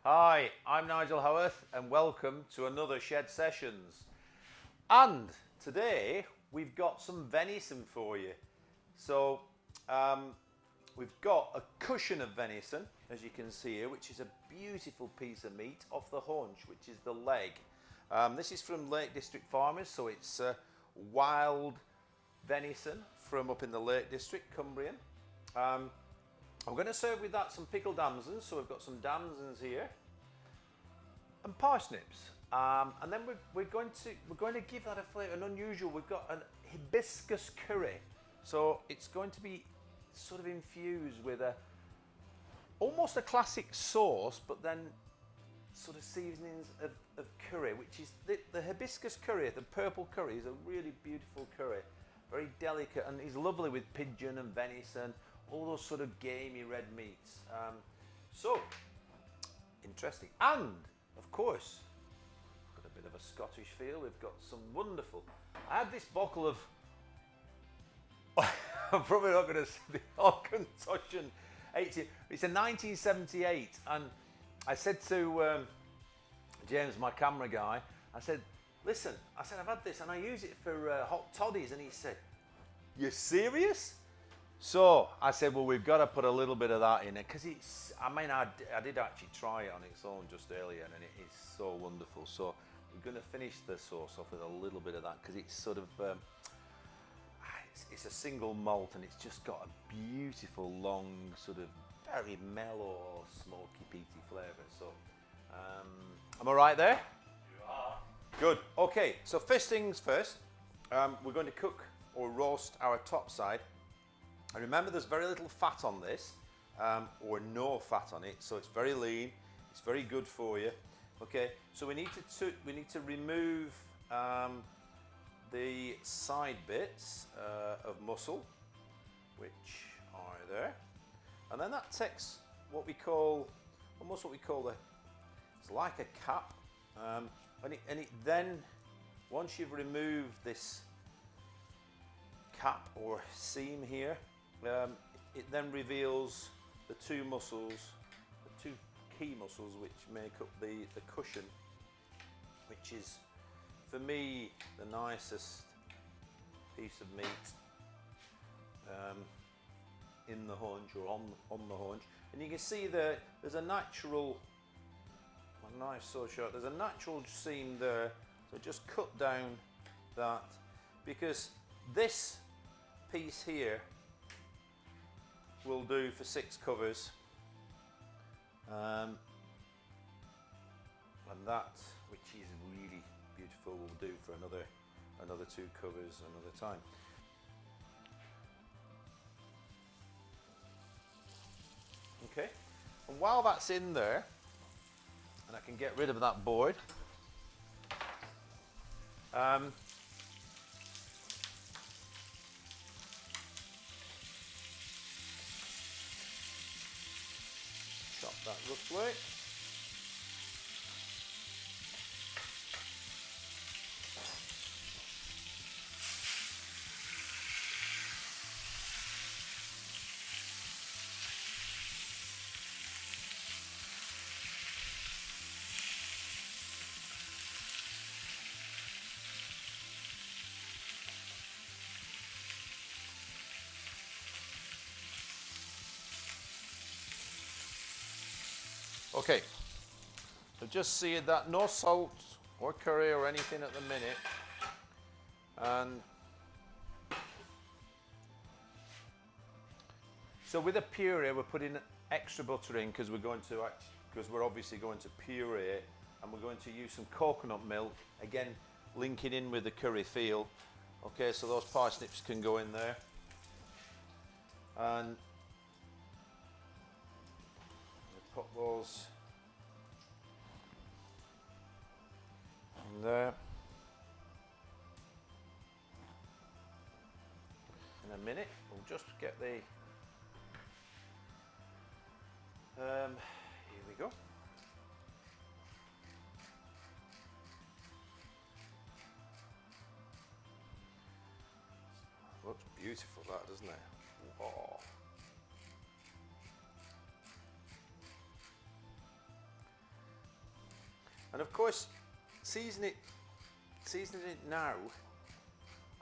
Hi, I'm Nigel Howarth and welcome to another Shed Sessions. And today we've got some venison for you. So we've got a cushion of venison, as you can see here, which is a beautiful piece of meat off the haunch, which is the leg. This is from Lake District farmers, so it's wild venison from up in the Lake District, Cumbrian. I'm going to serve with that some pickled damsons, so we've got some damsons here, and parsnips, and then we're going to give that a flavour, an unusual. We've got an hibiscus curry, so it's going to be sort of infused with almost a classic sauce, but then sort of seasonings of curry, which is the hibiscus curry. The purple curry is a really beautiful curry, very delicate, and is lovely with pigeon and venison, all those sort of gamey red meats. So interesting. And of course, got a bit of a Scottish feel. We've got some wonderful. I had this bottle of I'm probably not going to say the Concussion 80. It's a 1978, and I said to James, my camera guy, I said, listen, I've had this and I use it for hot toddies, and he said, you're serious? So I said, well, we've got to put a little bit of that in it, because it's, I mean, I did actually try it on its own just earlier, and it is so wonderful. So we're going to finish the sauce off with a little bit of that, because it's sort of, it's a single malt, and it's just got a beautiful, long, sort of very mellow, smoky, peaty flavour. So, am I right there? You are. Good. Okay, so first things first, we're going to cook or roast our top side. And remember, there's very little fat on this, or no fat on it, so it's very lean. It's very good for you. Okay, so we need to remove the side bits of muscle, which are there, and then that takes what we call it's like a cap, and it then, once you've removed this cap or seam here, it then reveals the two muscles, the two key muscles which make up the cushion, which is, for me, the nicest piece of meat in the haunch, or on the haunch. And you can see there's a natural, my knife's so sharp, there's a natural seam there, so just cut down that, because this piece here will do for 6 covers, and that, which is really beautiful, will do for another 2 covers another time. Okay, and while that's in there, and I can get rid of that board, chop that roughly. Okay, so just see that no salt or curry or anything at the minute, and so with a puree we're putting extra butter in, because we're obviously going to puree it, and we're going to use some coconut milk, again linking in with the curry feel. Okay, so those parsnips can go in there, and put those in there. In a minute, we'll just get the, here we go. Looks beautiful, that, doesn't it? Oh. And of course, seasoning it now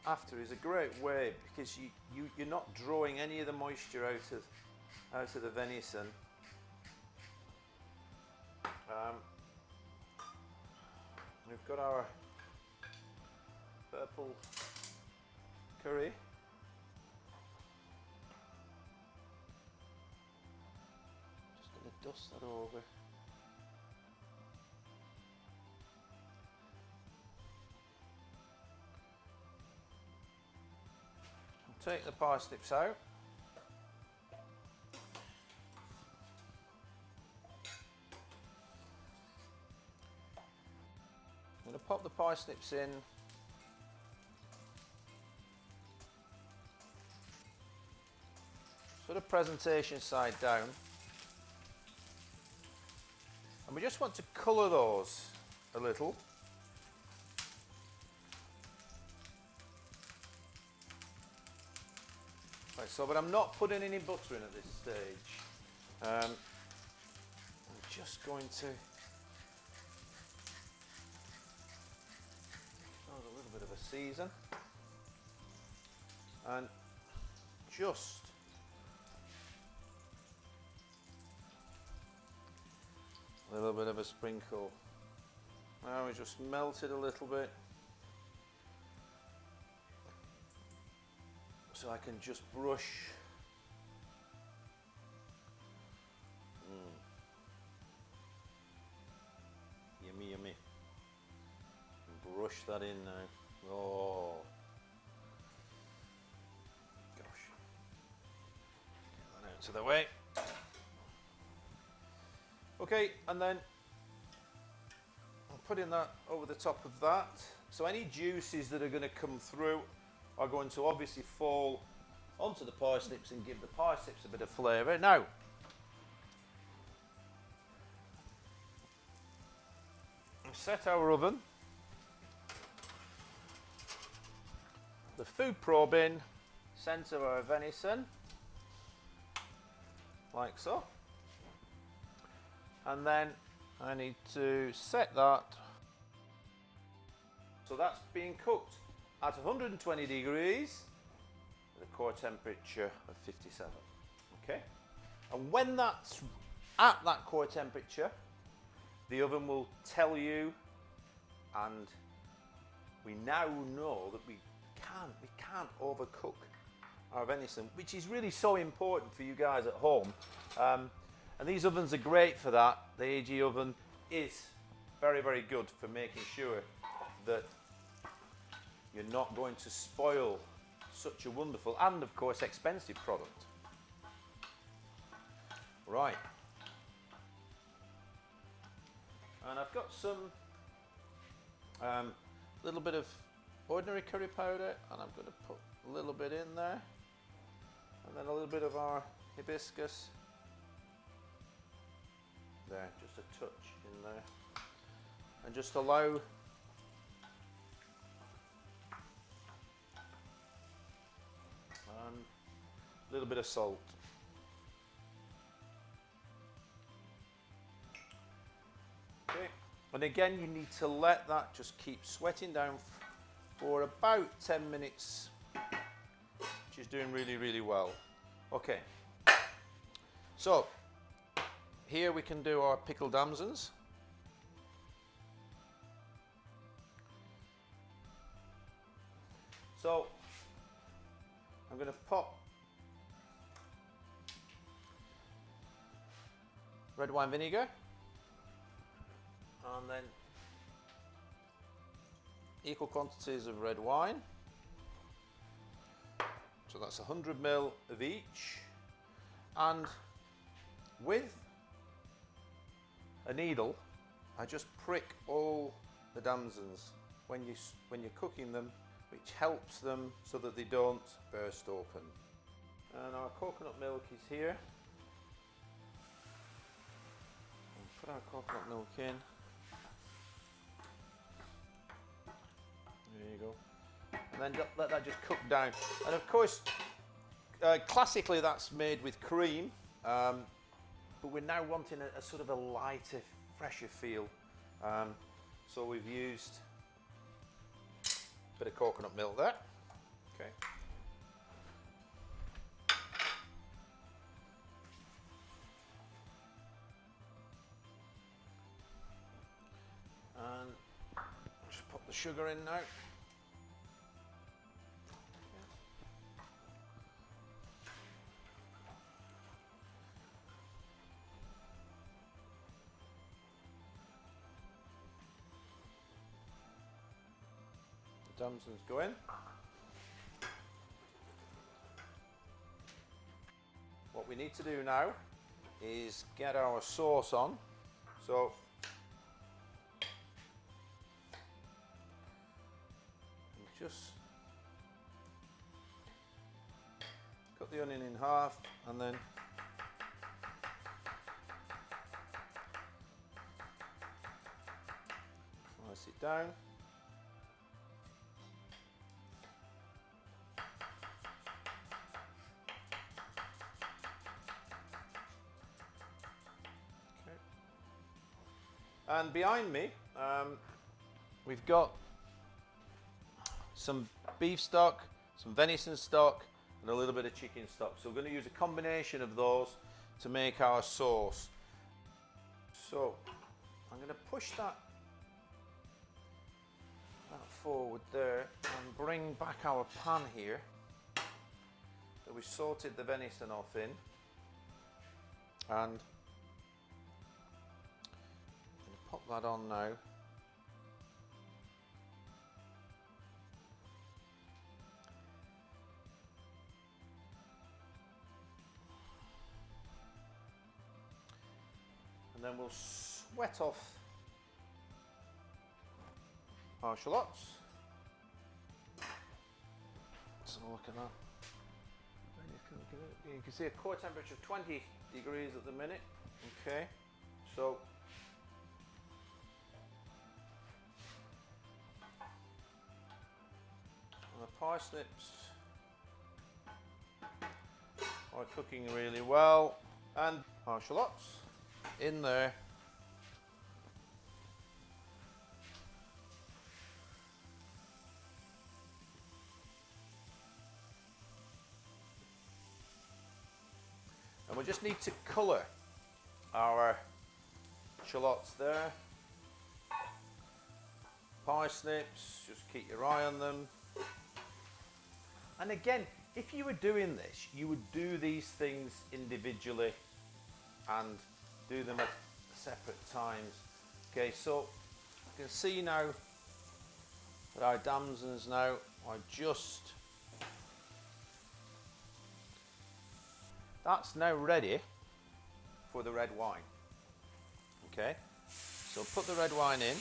after is a great way, because you're not drawing any of the moisture out of the venison. We've got our purple curry. Just going to dust that over. Take the parsnips out. I'm going to pop the parsnips in. Sort of presentation side down. And we just want to colour those a little. Right, so, but I'm not putting any butter in at this stage. I'm just going to add a little bit of a season and just a little bit of a sprinkle. Now we just melt it a little bit. So I can just brush. Yummy, yummy. Brush that in now. Oh, gosh. Get that out of the way. Okay, and then I'm putting that over the top of that. So any juices that are going to come through are going to obviously fall onto the parsnips and give the parsnips a bit of flavour. Now, set our oven, the food probe in, centre our venison, like so, and then I need to set that so that's being cooked at 120 degrees with a core temperature of 57. Okay, and when that's at that core temperature, the oven will tell you, and we now know that we can't overcook our venison, which is really so important for you guys at home. And these ovens are great for that. The AG oven is very, very good for making sure that you're not going to spoil such a wonderful and, of course, expensive product. Right. And I've got some little bit of ordinary curry powder, and I'm going to put a little bit in there, and then a little bit of our hibiscus there, just a touch in there, and just allow a little bit of salt. Okay, and again you need to let that just keep sweating down for about 10 minutes, which is doing really, really well. Okay, so here we can do our pickled damsons. So I'm going to pop red wine vinegar, and then equal quantities of red wine. So that's 100 ml of each, and with a needle I just prick all the damsons when you're cooking them, which helps them so that they don't burst open. And our coconut milk is here. We'll put our coconut milk in. There you go. And then let that just cook down. And of course, classically that's made with cream, but we're now wanting a sort of a lighter, fresher feel. So we've used a bit of coconut milk there. Okay. And just put the sugar in now. Damsons go in. What we need to do now is get our sauce on. So just cut the onion in half and then slice it down. And behind me, we've got some beef stock, some venison stock, and a little bit of chicken stock. So we're going to use a combination of those to make our sauce. So I'm going to push that forward there and bring back our pan here that we sorted the venison off in. And pop that on now. And then we'll sweat off our shallots. So look at that. You can see a core temperature of 20 degrees at the minute. Okay, so the parsnips are cooking really well, and our shallots in there. And we just need to colour our shallots there. Parsnips, just keep your eye on them. And again, if you were doing this, you would do these things individually and do them at separate times. Okay, so you can see now that our damsons now are just, that's now ready for the red wine. Okay, so put the red wine in,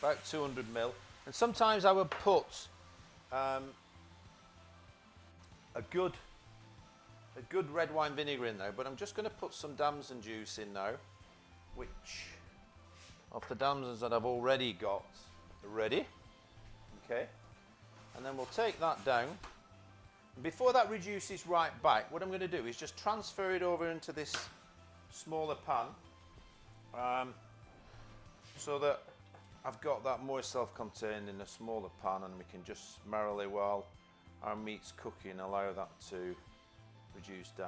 about 200 ml. And sometimes I would put a good red wine vinegar in there, but I'm just going to put some damson juice in now, which of the damsons that I've already got ready. Okay, and then we'll take that down. And before that reduces right back, what I'm going to do is just transfer it over into this smaller pan, so that I've got that more self-contained in a smaller pan, and we can just merrily, while our meat's cooking, allow that to reduce down.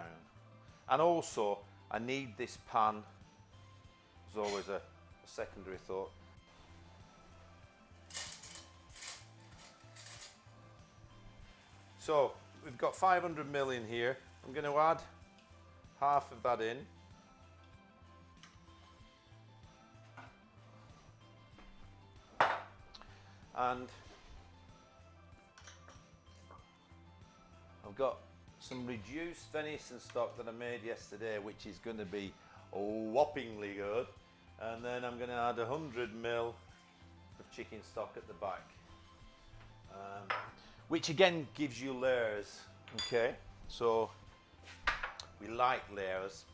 And also, I need this pan, there's always a secondary thought. So we've got 500 ml in here. I'm going to add half of that in. And I've got some reduced venison stock that I made yesterday, which is going to be whoppingly good. And then I'm going to add 100 ml of chicken stock at the back, which again gives you layers. Okay, so we like layers.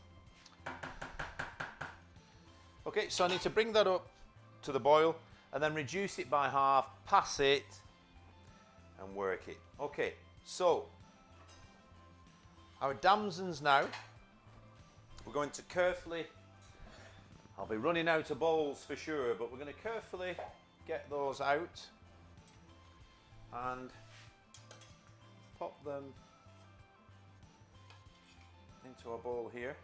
Okay, so I need to bring that up to the boil and then reduce it by half, pass it, and work it. Okay, so our damsons now, we're going to carefully I'll be running out of bowls for sure, but we're going to carefully get those out and pop them into a bowl here.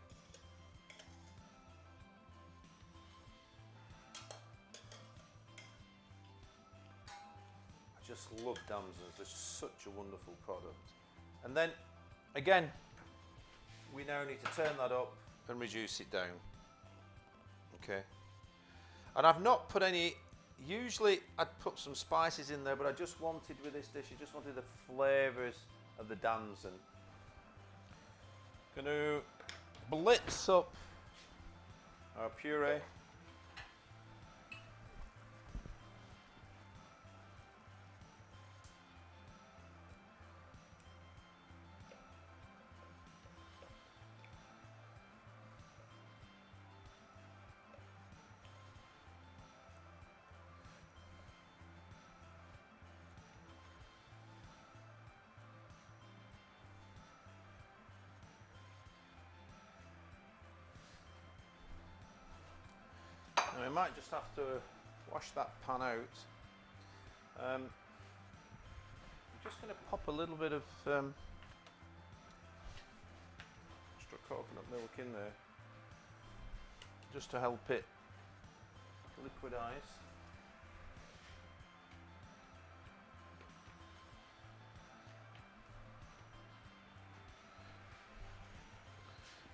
I just love damsons, they're such a wonderful product. And then again, we now need to turn that up and reduce it down. Okay. And I've not put any, usually I'd put some spices in there, but I just wanted with this dish, I just wanted the flavours of the damson. Going to blitz up our puree. Now, we might just have to wash that pan out. I'm just going to pop a little bit of extra coconut milk in there, just to help it liquidize.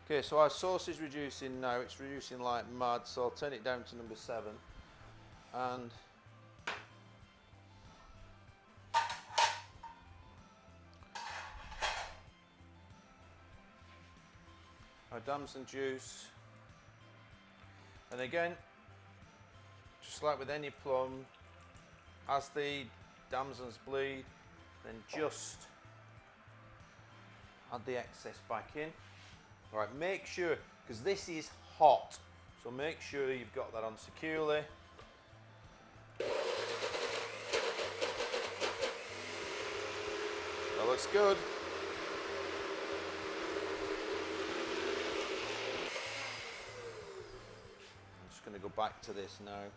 Okay, so our sauce is reducing now, it's reducing like mad, so I'll turn it down to number 7. And our damson juice. And again, just like with any plum, as the damsons bleed, then just add the excess back in. All right, make sure, because this is hot, so make sure you've got that on securely. That looks good. I'm just going to go back to this now.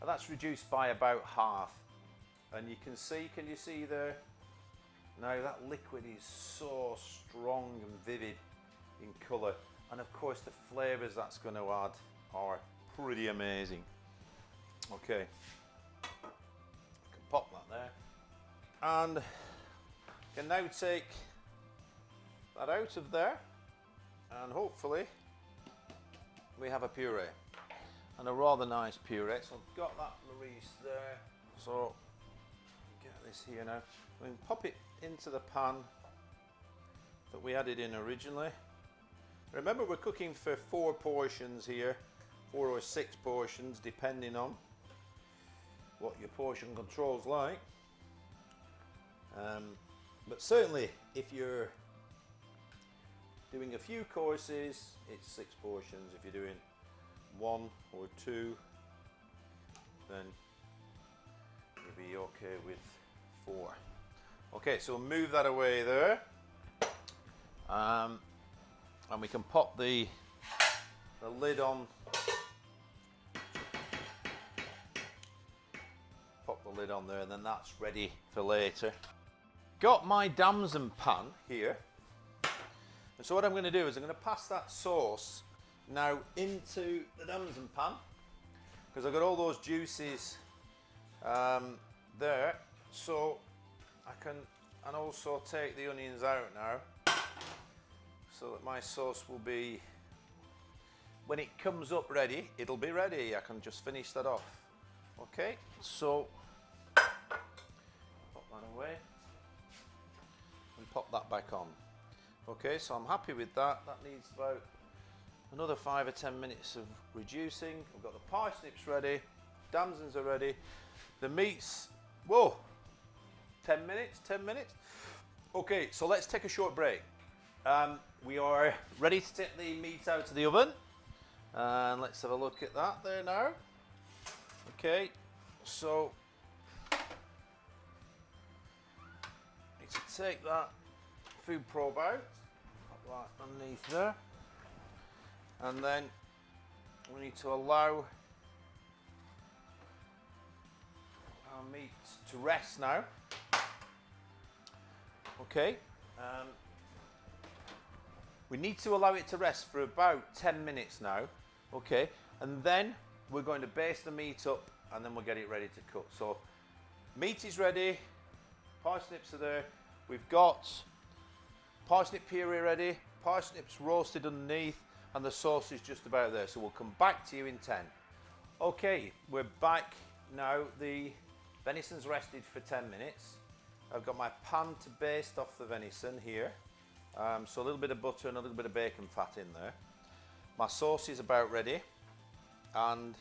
That's reduced by about half, and you can see, can you see there? Now that liquid is so strong and vivid in colour, and of course the flavours that's going to add are pretty amazing. Okay, I can pop that there, and can now take that out of there, and hopefully we have a puree. And a rather nice puree. So I've got that Maurice there. So get this here now. We can pop it into the pan that we added in originally. Remember, we're cooking for 4 portions here, 4 or 6 portions, depending on what your portion control's like. But certainly, if you're doing a few courses, it's 6 portions. If you're doing 1 or 2, then you'll be okay with 4. Okay, so move that away there, and we can pop the lid on. Pop the lid on there, and then that's ready for later. Got my damson pan here, and so what I'm going to do is I'm going to pass that sauce now into the damson pan, because I've got all those juices there, so I can, and also take the onions out now, so that my sauce will be, when it comes up ready, it'll be ready. I can just finish that off. Okay, so pop that away and pop that back on. Okay, so I'm happy with that. That needs about another 5 or 10 minutes of reducing. We've got the parsnips ready, damsons are ready, the meats, whoa, 10 minutes, 10 minutes. Okay, so let's take a short break. We are ready to take the meat out of the oven. And let's have a look at that there now. Okay, so need to take that food probe out, pop that underneath there, and then we need to allow our meat to rest now. Okay, we need to allow it to rest for about 10 minutes now. Okay, and then we're going to baste the meat up and then we'll get it ready to cook. So meat is ready, parsnips are there, we've got parsnip puree ready, parsnips roasted underneath, and the sauce is just about there. So we'll come back to you in 10. Okay, we're back now. The venison's rested for 10 minutes. I've got my pan to baste off the venison here. So a little bit of butter and a little bit of bacon fat in there. My sauce is about ready and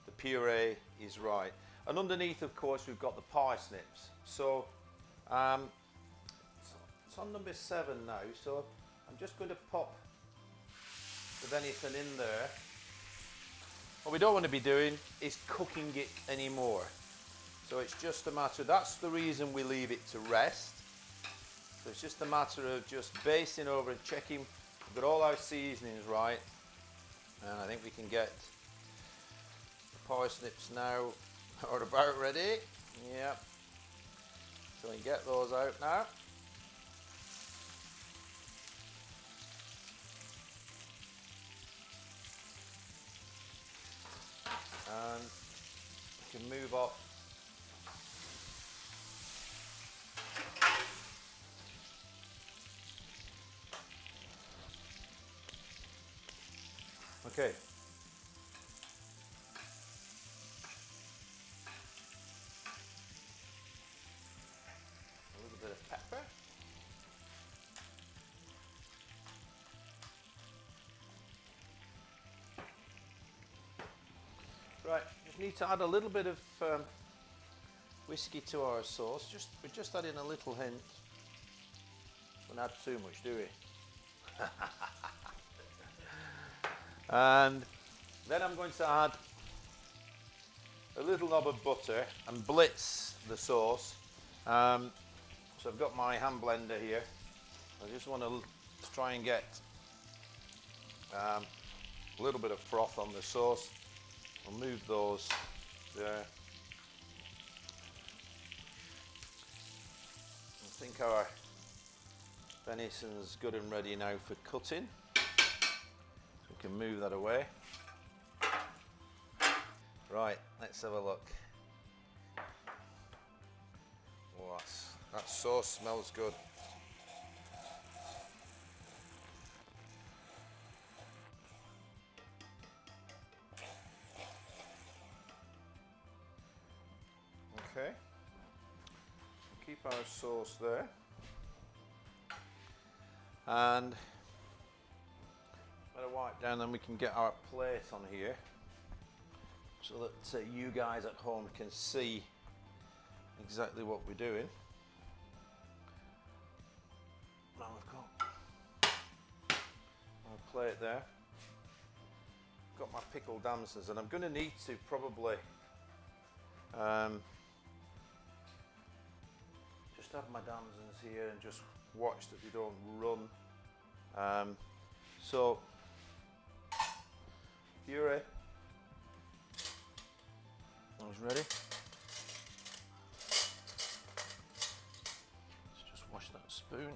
the puree is right. And underneath, of course, we've got the parsnips. So it's on number 7 now. So I'm just going to pop the venison in there. What we don't want to be doing is cooking it anymore. So it's just a matter, that's the reason we leave it to rest. So it's just a matter of just basting over and checking we've got all our seasonings right. And I think we can get the parsnips now are about ready. Yep. So we can get those out now. And we can move off. Okay. A little bit of pepper. Right, just need to add a little bit of whiskey to our sauce. We're just adding a little hint. Don't add too much, do we? And then I'm going to add a little knob of butter and blitz the sauce. So I've got my hand blender here. I just want to try and get a little bit of froth on the sauce. I'll move those there. I think our venison's good and ready now for cutting. We can move that away. Right, let's have a look. Oh, that sauce smells good. Okay, keep our sauce there. And better wipe down, then we can get our plate on here so that you guys at home can see exactly what we're doing. Now we've got our plate there. Got my pickled damsons, and I'm going to need to probably just have my damsons here and just watch that they don't run. So puree is ready. Let's just wash that spoon.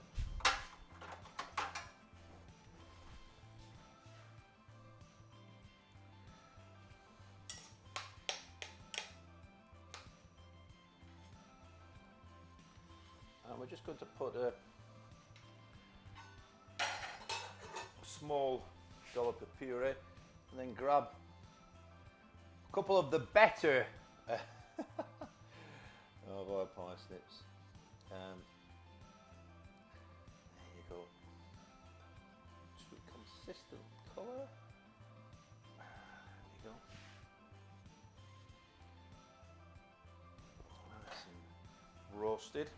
And we're just going to put a small dollop of puree and then grab a couple of the better of our parsnips. There you go. Sweet consistent colour. There you go. Nice and roasted.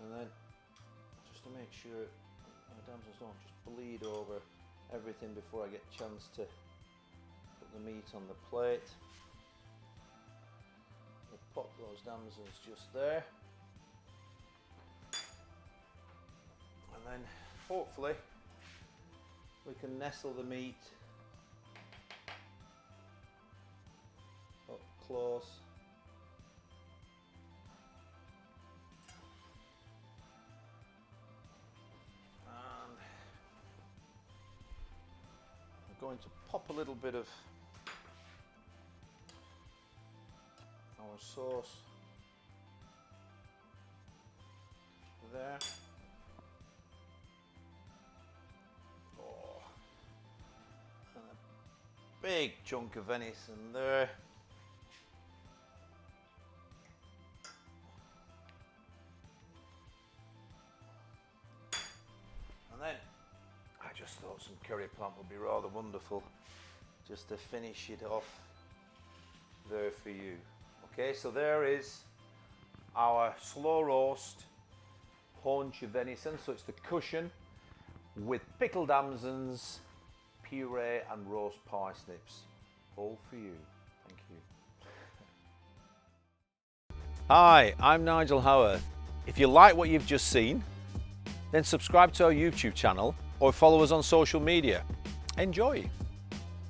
And then just to make sure the damsons don't just bleed over everything before I get a chance to put the meat on the plate. We'll pop those damsons just there. And then hopefully we can nestle the meat up close. And I'm going to pop a little bit of our sauce there. Oh, and a big chunk of venison there. And then I just thought some curry plant would be rather wonderful just to finish it off there for you. Okay, so there is our slow roast haunch of venison. So it's the cushion with pickled damsons, puree and roast parsnips. All for you. Thank you. Hi, I'm Nigel Howarth. If you like what you've just seen, then subscribe to our YouTube channel or follow us on social media. Enjoy!